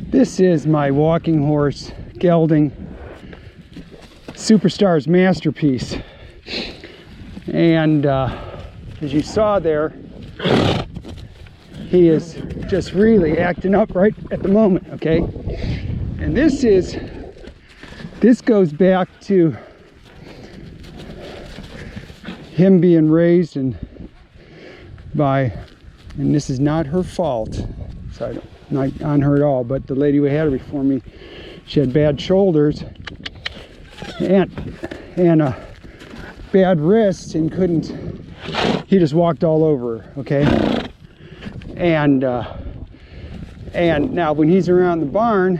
This is my walking horse gelding Superstar's masterpiece. And as you saw there, he is just really acting up right at the moment, okay? And this goes back to him being raised and this is not her fault, so not on her at all, but the lady who had her before me, she had bad shoulders and a bad wrist and he just walked all over her, okay? And now when he's around the barn,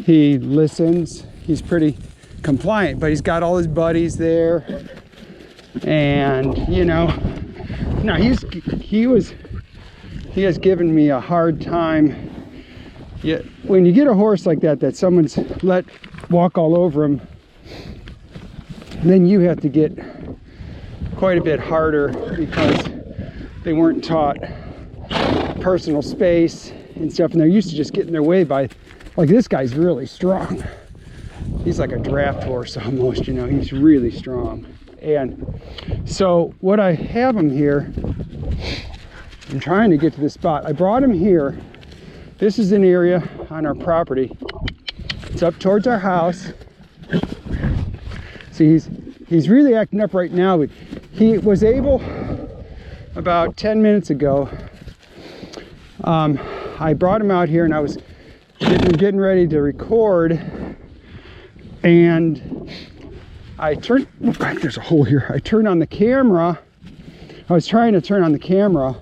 he listens, he's pretty compliant, but he's got all his buddies there, and you know, now he has given me a hard time. Yeah, when you get a horse like that someone's let walk all over him, then you have to get quite a bit harder because they weren't taught personal space and stuff, and they're used to just getting their way by, like, this guy's really strong. He's like a draft horse almost, you know, he's really strong. And so what I have him here, I'm trying to get to this spot. I brought him here. This is an area on our property. It's up towards our house. See, he's really acting up right now, but he was able, about 10 minutes ago, I brought him out here and I was getting ready to record, and I turned, there's a hole here. I turned on the camera. I was trying to turn on the camera,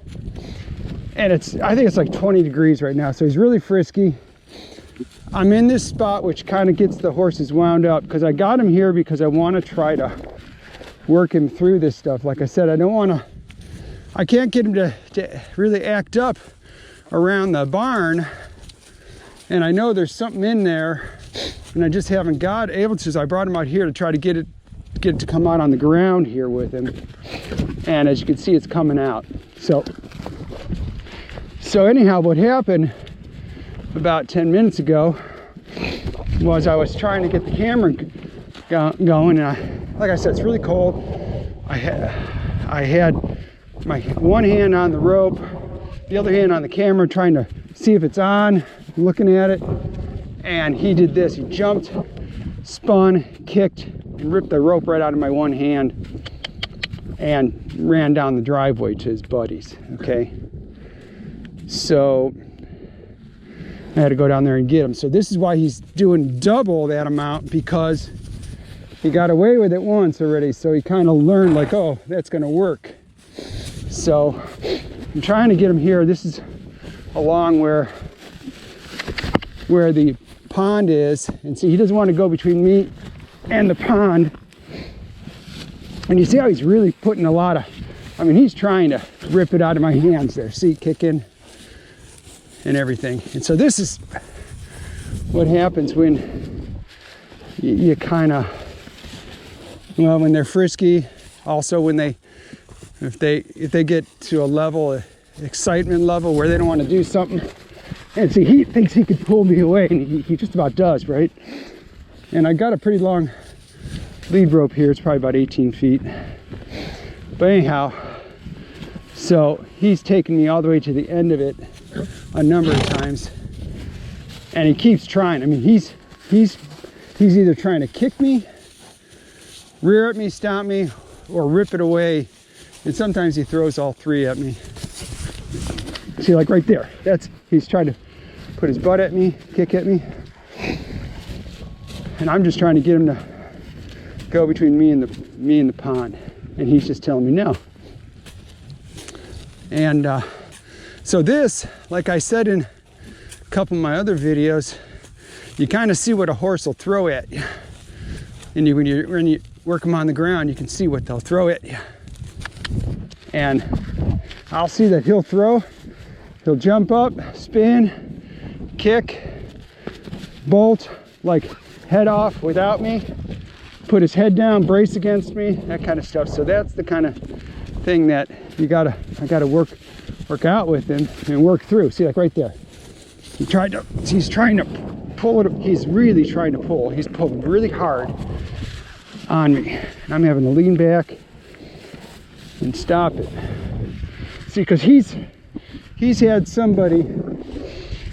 and I think it's like 20 degrees right now, so he's really frisky. I'm in this spot which kind of gets the horses wound up, because I got him here because I want to try to work him through this stuff. Like I said, I can't get him to really act up around the barn, and I know there's something in there, and I just haven't got able to, so I brought him out here to try to get it to come out on the ground here with him. And as you can see, it's coming out. So anyhow, what happened about 10 minutes ago was I was trying to get the camera going, and like I said, it's really cold. I had my one hand on the rope, the other hand on the camera, trying to see if it's on, looking at it, and he did this. He jumped, spun, kicked, and ripped the rope right out of my one hand and ran down the driveway to his buddies, okay? So I had to go down there and get him. So this is why he's doing double that amount, because he got away with it once already, so he kind of learned, like, oh, that's gonna work. So I'm trying to get him here. This is along where the pond is, and see, he doesn't want to go between me and the pond. And you see how he's really putting a lot of, I mean, he's trying to rip it out of my hands there. See, kicking and everything. And so this is what happens when you kind of, well, when they're frisky, also when if they get to a level, excitement level, where they don't want to do something. And see, he thinks he could pull me away, and he just about does, right? And I got a pretty long lead rope here. It's probably about 18 feet. But anyhow, so he's taken me all the way to the end of it a number of times, and he keeps trying. I mean, he's either trying to kick me, rear at me, stomp me, or rip it away. And sometimes he throws all three at me. See, like right there, he's trying to put his butt at me, kick at me, and I'm just trying to get him to go between me and the pond, and he's just telling me no. And so this, like I said in a couple of my other videos, you kind of see what a horse will throw at you, and when you work them on the ground, you can see what they'll throw at you. And I'll see that he'll jump up, spin, kick, bolt, like head off without me, put his head down, brace against me, that kind of stuff. So that's the kind of thing that I gotta work work out with him and work through. See, like right there. He's trying to pull it. He's really trying to pull. He's pulling really hard on me. And I'm having to lean back and stop it. See, because he's had somebody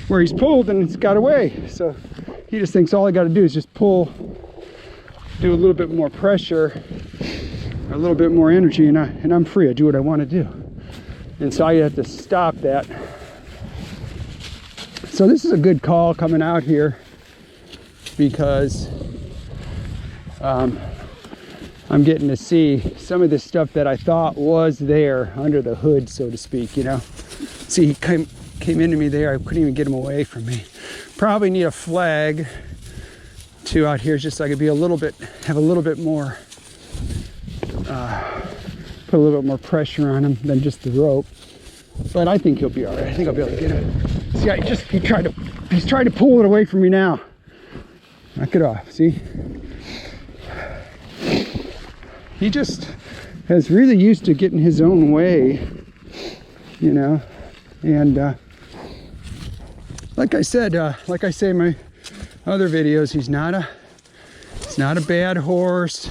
where he's pulled and it's got away. So he just thinks all I got to do is just pull, do a little bit more pressure, a little bit more energy, and I'm free. I do what I want to do. And so I have to stop that. So this is a good call coming out here because I'm getting to see some of this stuff that I thought was there under the hood, so to speak, you know. See, he came into me there. I couldn't even get him away from me. Probably need a flag too out here, just so I could be have a little bit more, put a little bit more pressure on him than just the rope. But I think he'll be all right. I think I'll be able to get him. See, he's trying to pull it away from me now. Knock it off, see? He just has really used to getting his own way, you know. And like I say in my other videos, he's not a bad horse.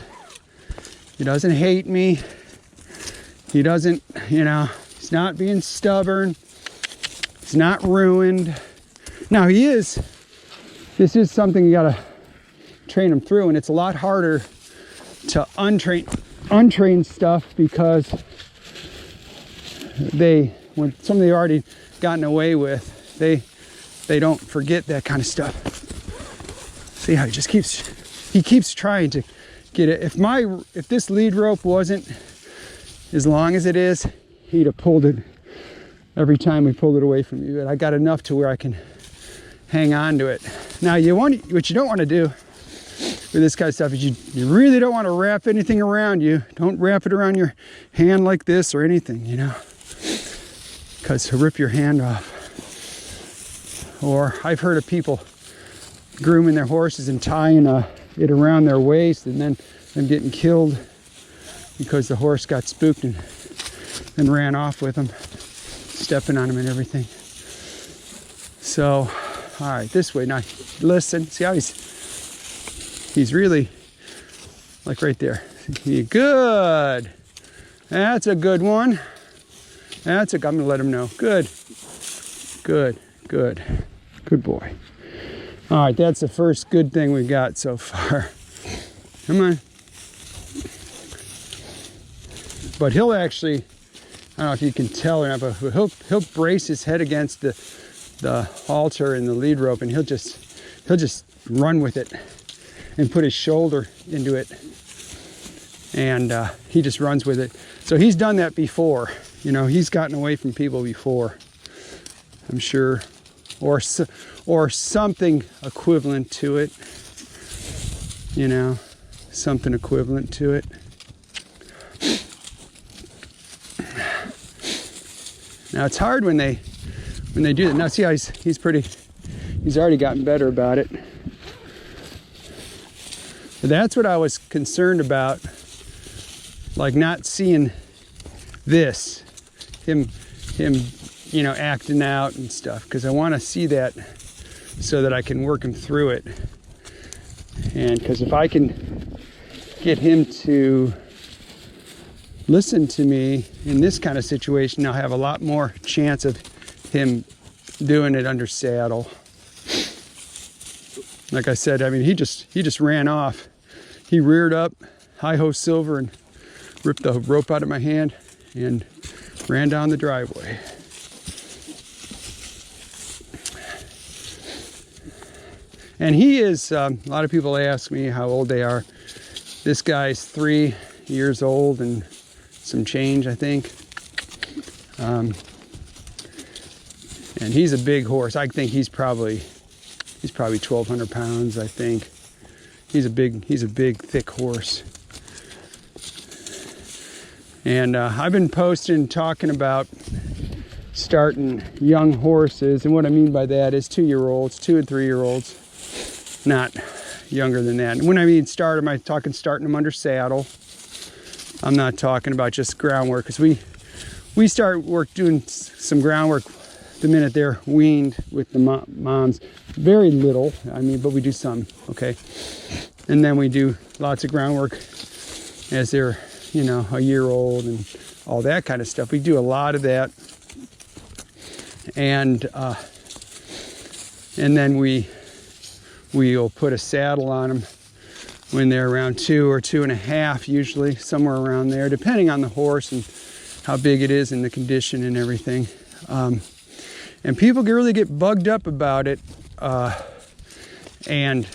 He doesn't hate me. He doesn't, you know, he's not being stubborn. He's not ruined. Now this is something you gotta train him through, and it's a lot harder to untrain stuff because when something they already gotten away with, they don't forget that kind of stuff. See how he keeps trying to get it. If this lead rope wasn't as long as it is, he'd have pulled it every time we pulled it away from you. But I got enough to where I can hang on to it. Now what you don't want to do with this kind of stuff is you really don't want to wrap anything around you. Don't wrap it around your hand like this or anything, you know, because he'll rip your hand off. Or I've heard of people grooming their horses and tying it around their waist and then them getting killed because the horse got spooked and ran off with them, stepping on them and everything. So, all right, this way. Now, listen, see how he's really, like right there. Good. That's a good one. I'm gonna let him know. Good. Good boy. All right, that's the first good thing we got so far. Come on. But he'll actually, I don't know if you can tell or not, but he'll brace his head against the halter and the lead rope, and he'll just run with it and put his shoulder into it, and he just runs with it. So he's done that before, you know. He's gotten away from people before, I'm sure, or something equivalent to it, you know, something equivalent to it. Now it's hard when they do that. Now see how he's already gotten better about it. But that's what I was concerned about, like not seeing this, him, you know, acting out and stuff, because I want to see that so that I can work him through it. And because if I can get him to listen to me in this kind of situation, I'll have a lot more chance of him doing it under saddle. Like I said, I mean, he just ran off. He reared up, hi-ho silver, and ripped the rope out of my hand and ran down the driveway. And he is, a lot of people ask me how old they are. This guy's 3 years old and some change, I think. And he's a big horse. I think he's probably 1,200 pounds, I think. He's a big, thick horse. And I've been posting, talking about starting young horses. And what I mean by that is 2-year-olds, 2 and 3-year-olds, not younger than that. And when I mean start them, I'm talking starting them under saddle. I'm not talking about just groundwork, because we start doing some groundwork the minute they're weaned with the moms. Very little, I mean, but we do some, okay? And then we do lots of groundwork as they're, you know, a year old and all that kind of stuff. We do a lot of that. And then we'll put a saddle on them when they're around 2 or 2.5, usually somewhere around there, depending on the horse and how big it is and the condition and everything. And people really get bugged up about it. And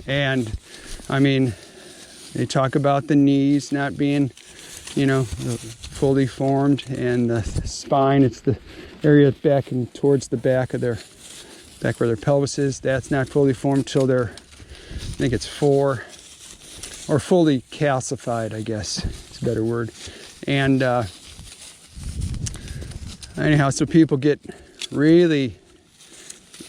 I mean, they talk about the knees not being, you know, fully formed, and the spine, it's the area back and towards the back of their, back where their pelvis is, that's not fully formed till they're, I think it's 4, or fully calcified, I guess it's a better word. And anyhow, so people get really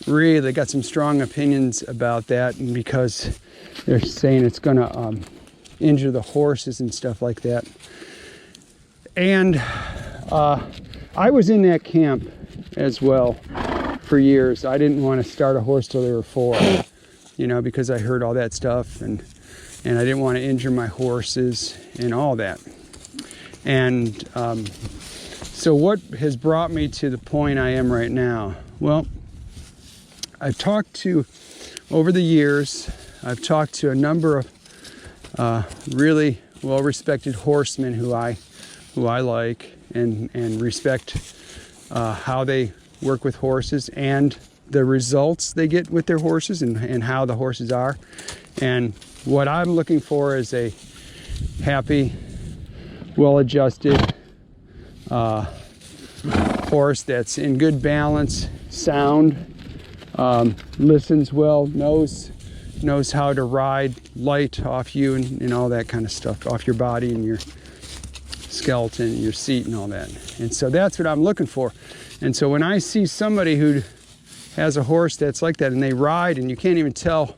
got some strong opinions about that, and because they're saying it's going to injure the horses and stuff like that. And I was in that camp as well for years. I didn't want to start a horse till they were 4, you know, because I heard all that stuff, and I didn't want to injure my horses and all that. And so what has brought me to the point I am right now? Well, I've talked to, over the years, I've talked to a number of really well-respected horsemen who I like and respect how they work with horses and the results they get with their horses and how the horses are. And what I'm looking for is a happy, well-adjusted horse that's in good balance, sound, listens well, knows how to ride light off you and all that kind of stuff, off your body and your skeleton and your seat and all that. And so that's what I'm looking for. And so when I see somebody who has a horse that's like that and they ride and you can't even tell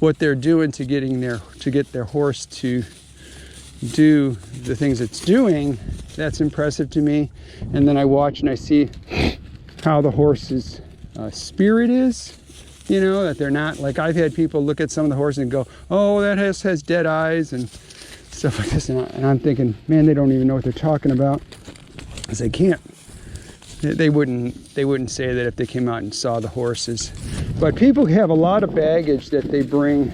what they're doing to get their horse to do the things it's doing, that's impressive to me. And then I watch and I see how the horse's spirit is, you know, that they're not, like I've had people look at some of the horses and go, oh, that has dead eyes and stuff like this, and I'm thinking, man, they don't even know what they're talking about, because they can't. They wouldn't say that if they came out and saw the horses. But people have a lot of baggage that they bring.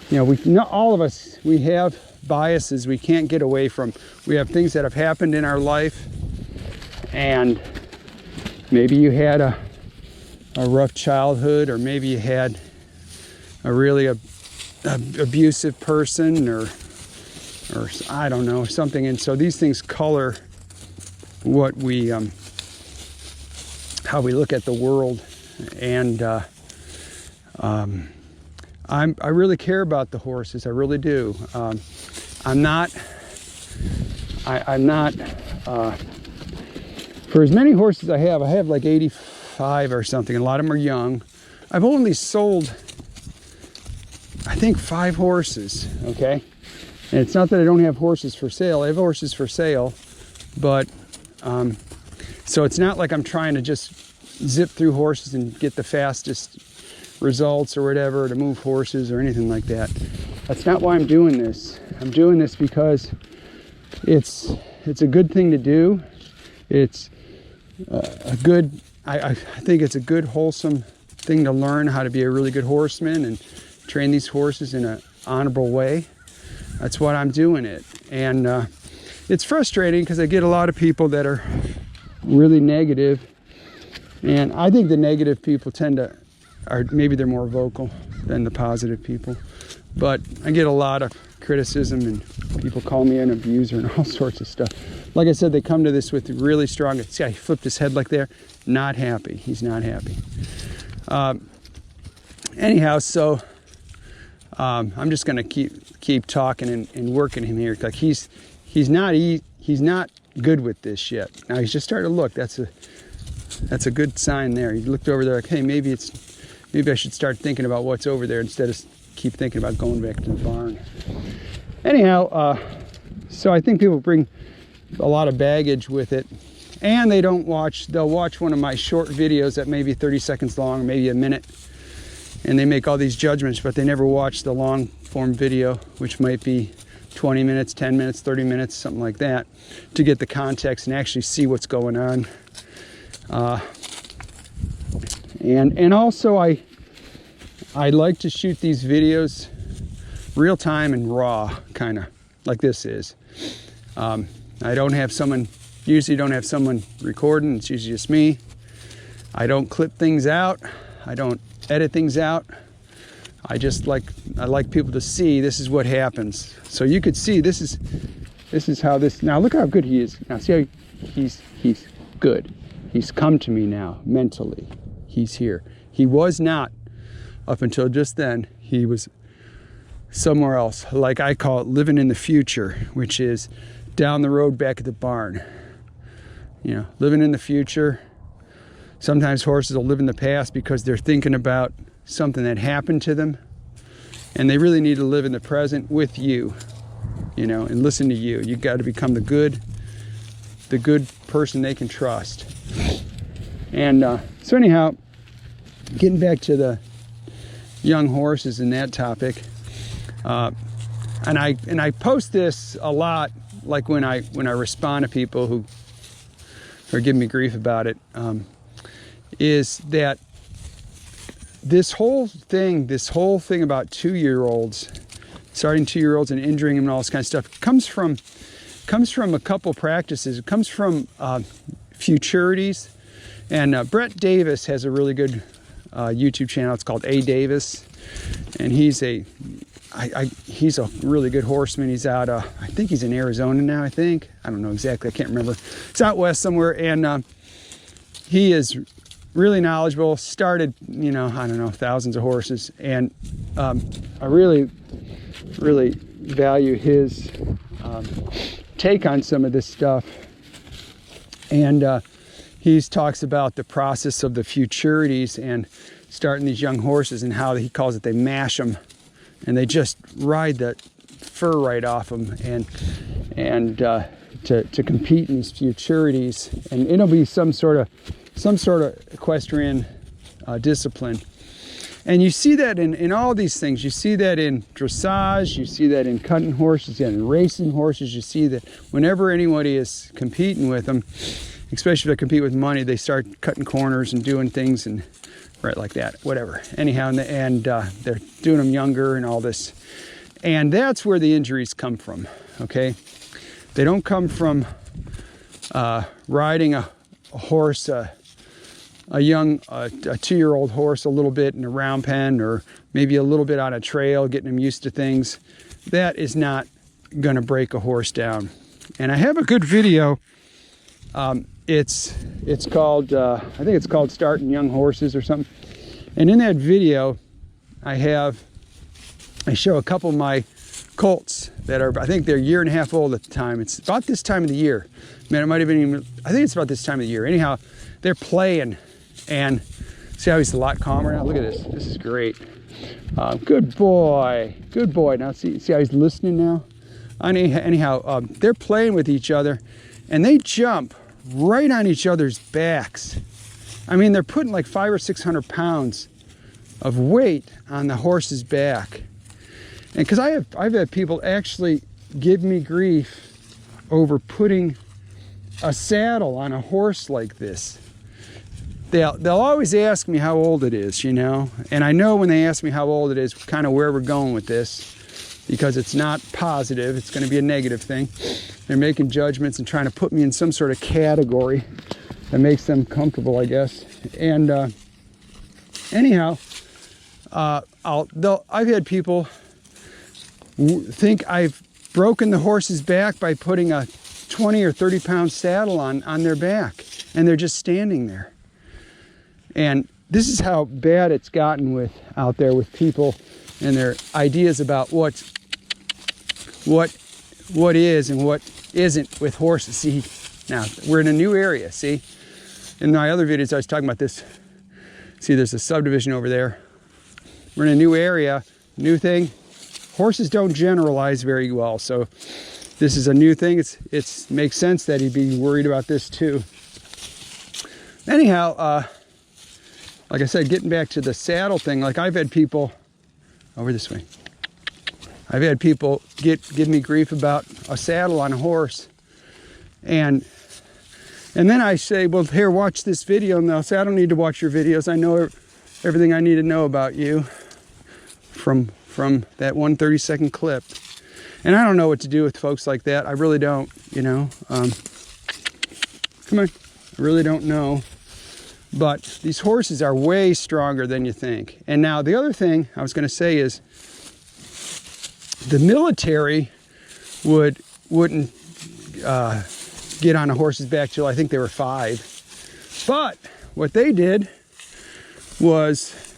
You know, not all of us, we have biases we can't get away from. We have things that have happened in our life, and maybe you had a rough childhood, or maybe you had a really abusive person, or I don't know, something. And so these things color what we how we look at the world. And I really care about the horses, I really do. I'm not for as many horses I have like 85 or something, and a lot of them are young. I've only sold, I think, 5 horses, okay? And it's not that I don't have horses for sale. I have horses for sale, but so it's not like I'm trying to just zip through horses and get the fastest results or whatever, to move horses or anything like that. That's not why I'm doing this. I'm doing this because it's a good thing to do. It's a good, I think it's a good, wholesome thing to learn how to be a really good horseman and train these horses in an honorable way. That's what I'm doing it. And it's frustrating because I get a lot of people that are really negative, and I think the negative people maybe they're more vocal than the positive people. But I get a lot of criticism, and people call me an abuser and all sorts of stuff. Like I said, they come to this with really strong, see, I flipped his head like there, not happy. He's not happy. Anyhow, so I'm just going to keep talking and working him here. Like he's not good with this yet. Now he's just starting to look. That's a good sign there. He looked over there like, hey, maybe I should start thinking about what's over there instead of keep thinking about going back to the barn. Anyhow, so I think people bring a lot of baggage with it. And they don't watch, they'll watch one of my short videos that may be 30 seconds long, maybe a minute, and they make all these judgments, but they never watch the long form video, which might be 20 minutes, 10 minutes, 30 minutes, something like that, to get the context and actually see what's going on. And also I like to shoot these videos real time and raw, kind of like this is. I don't have someone, usually don't have someone recording, it's usually just me. I don't clip things out, I don't edit things out. I like people to see this is what happens. So you could see this is how this, now look how good he is. Now see how he's good. He's come to me now mentally. He's here. He was not up until just then. He was somewhere else, like I call it living in the future, which is down the road back at the barn. You know, living in the future. Sometimes horses will live in the past because they're thinking about something that happened to them, and they really need to live in the present with you, you know, and listen to you. You got to become the good person they can trust. And so anyhow, getting back to the young horses and that topic, and I post this a lot, like when I respond to people who are giving me grief about it, is that this whole thing about 2-year-olds, starting 2-year-olds and injuring them and all this kind of stuff, comes from a couple practices. It comes from futurities, and Brett Davis has a really good YouTube channel. It's called A Davis, and he's a really good horseman. He's out, I think he's in Arizona now, I don't know exactly, I can't remember. It's out west somewhere, and he is really knowledgeable, started, you know, I don't know, thousands of horses, and I really value his take on some of this stuff. And he talks about the process of the futurities and starting these young horses, and how he calls it, they mash them and they just ride the fur right off them, and to compete in these futurities, and it'll be some sort of equestrian discipline. And you see that in all these things. You see that in dressage, you see that in cutting horses, you see that in racing horses. You see that whenever anybody is competing with them, especially if they compete with money, they start cutting corners and doing things and right like that, whatever. Anyhow, and they're doing them younger and all this. And that's where the injuries come from, okay? They don't come from riding a horse, a 2-year-old horse a little bit in a round pen, or maybe a little bit on a trail, getting them used to things. That is not going to break a horse down. And I have a good video. It's called, I think it's called Starting Young Horses or something. And in that video, I show a couple of my colts that are, I think they're 1.5 years old at the time. It's about this time of the year. Man, it might have been even, I think it's about this time of the year. Anyhow, they're playing, and see how he's a lot calmer now? Look at this. This is great. Good boy. Good boy. Now see how he's listening now? Anyhow, they're playing with each other, and they jump right on each other's backs. I mean, they're putting like 500 or 600 pounds of weight on the horse's back. And because I've had people actually give me grief over putting a saddle on a horse like this. They'll always ask me how old it is, you know, and I know when they ask me how old it is, kind of where we're going with this, because it's not positive, it's going to be a negative thing. They're making judgments and trying to put me in some sort of category that makes them comfortable, I guess. And anyhow, I've had people think I've broken the horse's back by putting a 20 or 30 pound saddle on their back, and they're just standing there. And this is how bad it's gotten out there with people and their ideas about what is and what isn't with horses. See, now we're in a new area. See, in my other videos I was talking about this. See, there's a subdivision over there. We're in a new area, new thing. Horses don't generalize very well, so this is a new thing. It makes sense that he'd be worried about this too. Anyhow, like I said, getting back to the saddle thing, like I've had people, over this way, I've had people give me grief about a saddle on a horse. And then I say, well, here, watch this video. And they'll say, I don't need to watch your videos. I know everything I need to know about you from that 1 30-second clip. And I don't know what to do with folks like that. I really don't, you know. Come on. I really don't know. But these horses are way stronger than you think. And now the other thing I was going to say is the military wouldn't get on a horse's back till I think they were 5. But what they did was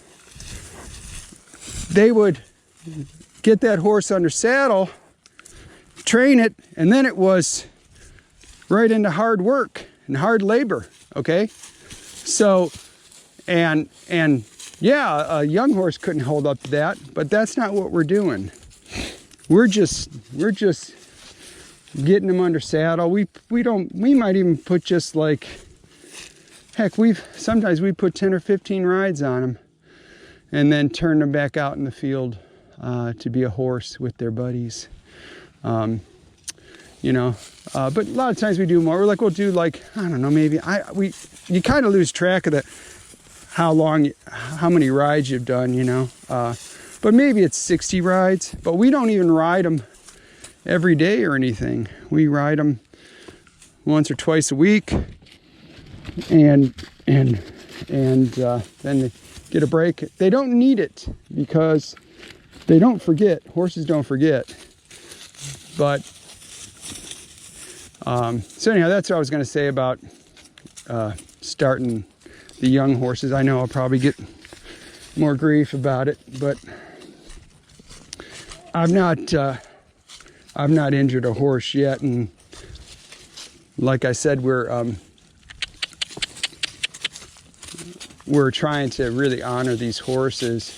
they would get that horse under saddle, train it, and then it was right into hard work and hard labor, okay? So, and yeah, a young horse couldn't hold up to that, but that's not what we're doing. We're just getting them under saddle. We might even put just like, heck, sometimes we put 10 or 15 rides on them and then turn them back out in the field to be a horse with their buddies. You know, but a lot of times we do more. We're like, we'll do like, I don't know, maybe you kind of lose track of how many rides you've done, you know. But maybe it's 60 rides, but we don't even ride them every day or anything. We ride them once or twice a week, and then they get a break. They don't need it because they don't forget. Horses don't forget. But so anyhow, that's what I was going to say about starting the young horses. I know I'll probably get more grief about it, but I've not injured a horse yet, and like I said, we're trying to really honor these horses.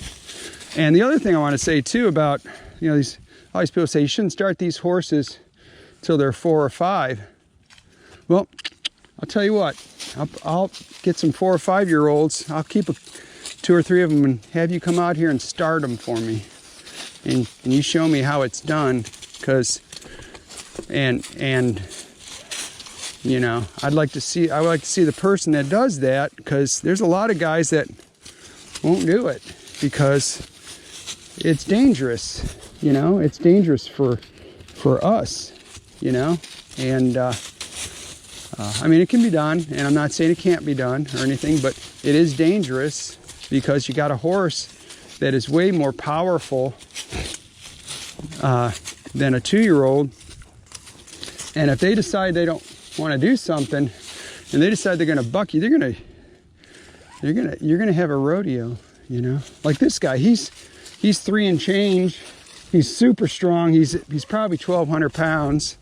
And the other thing I want to say too about, you know, all these people say you shouldn't start these horses till they're 4 or 5. Well, I'll tell you what, I'll get some 4 or 5-year-olds. I'll keep 2 or 3 of them and have you come out here and start them for me. And you show me how it's done, because, and you know, I would like to see the person that does that, because there's a lot of guys that won't do it because it's dangerous, you know. It's dangerous for us, you know. And I mean, it can be done, and I'm not saying it can't be done or anything, but it is dangerous because you got a horse that is way more powerful than a 2-year-old. And if they decide they don't want to do something, and they decide they're going to buck you, you're going to have a rodeo, you know. Like this guy, he's 3 and change. He's super strong. He's probably 1,200 pounds,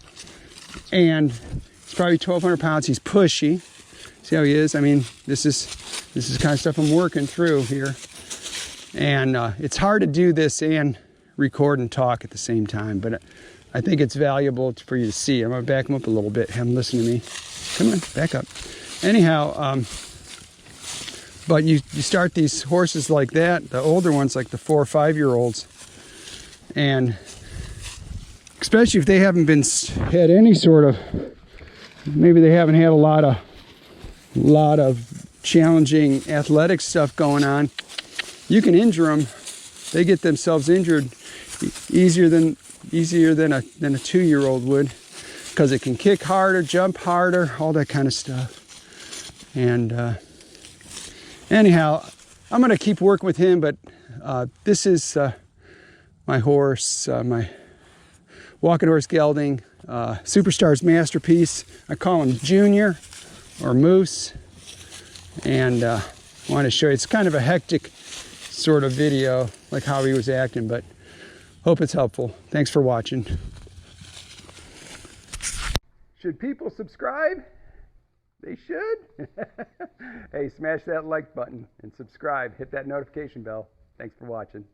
and he's probably 1,200 pounds. He's pushy. See how he is? I mean, this is the kind of stuff I'm working through here, and it's hard to do this and record and talk at the same time, but I think it's valuable for you to see. I'm going to back him up a little bit, have him listen to me. Come on, back up. Anyhow, but you start these horses like that, the older ones, like the 4 or 5-year-olds, and especially if they haven't had any sort of, maybe they haven't had a lot of challenging athletic stuff going on, you can injure them. They get themselves injured easier than a 2-year-old would, because it can kick harder, jump harder, all that kind of stuff. And anyhow, I'm going to keep working with him, but this is my horse, my walking horse gelding, Superstar's masterpiece. I call him Junior or Moose, and I want to show you. It's kind of a hectic sort of video, like how he was acting, but hope it's helpful. Thanks for watching. Should people subscribe? They should. Hey, smash that like button and subscribe. Hit that notification bell. Thanks for watching.